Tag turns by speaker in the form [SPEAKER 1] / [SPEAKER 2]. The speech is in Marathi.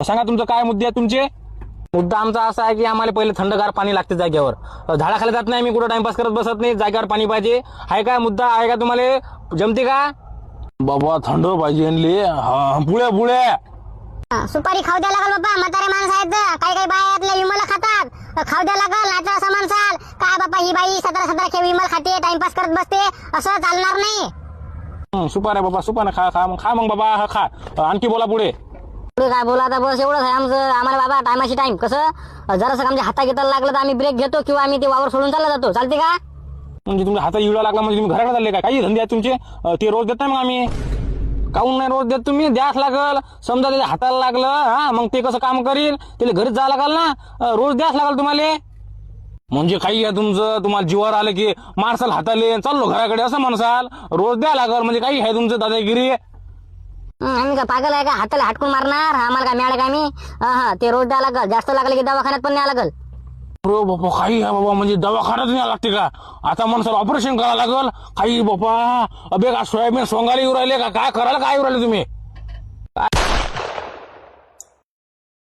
[SPEAKER 1] सांगा तुमचं काय मुद्दे आहे तुमचे?
[SPEAKER 2] मुद्दा आमचा असा आहे की आम्हाला पहिले थंडगार पाणी लागते जागेवर. झाडाखाली जात नाही, मी कुठं टाइमपास करत बसत नाही, जागेवर पाणी पाहिजे. आहे काय मुद्दा आहे का तुम्हाला? जमते का?
[SPEAKER 1] बाबा थंड पाहिजे पुढे पुढे.
[SPEAKER 3] सुपारी खाऊ द्या लागल बाबा, म्हातारे माणसं आहेत, काही काही बाया आपल्या विमल खातात, खाऊ द्या लागल. नाहीतर असं म्हणसाल काय बाबा ही बाई 17-17 विमल खाते, टाइमपास करत बसते, असं चालणार नाही.
[SPEAKER 1] सुपाऱ्या बाबा, सुपाऱ्या खा खा खा मग बाबा, हा खा. आणखी बोला पुढे.
[SPEAKER 2] पुढे काय बोला आता, बस एवढंच आहे आमचं. आम्हाला बाबा टायमाशी टाइम, कसं जरासं आमच्या हाता घेतायला लागलं तर आम्ही ब्रेक घेतो किंवा आम्ही ते वावर सोडून चालला जातो. चालते का?
[SPEAKER 1] म्हणजे तुमच्या हातात इळा लागला म्हणजे तुम्ही घराकडे चालले का? काही धंदे आहेत तुमचे, ते रोज देत नाही मग आम्ही. काहून नाही रोज देत तुम्ही? द्यास लागल. समजा त्याच्या हाताला लागलं, हा मग ते कसं काम करील? त्याला घरीच जावं लागल ना, रोज द्यास लागल तुम्हाला. म्हणजे काही आहे तुमचं, तुम्हाला जीवावर आलं की मारसाल हाताले चाललो घराकडे असं म्हणसाल. रोज द्या लागल म्हणजे काही आहे तुमचं दादागिरी?
[SPEAKER 2] आम्ही का पागल आहे का? हाताला हटकून मारणार आम्हाला काय मिळालं का? आम्ही हा ते रोज द्यावं लागल. जास्त लागलं की दवाखान्यात पण न्यावं लागल.
[SPEAKER 1] अरे बाबा काही आहे बाबा, म्हणजे दवाखान्यात न्यावं लागते का? आता म्हणसाल ऑपरेशन करावं लागल काही बाबा. अबे का सोयाबीन सोंगाला येऊ राहिले का? काय करायला काय येऊ राहिले तुम्ही?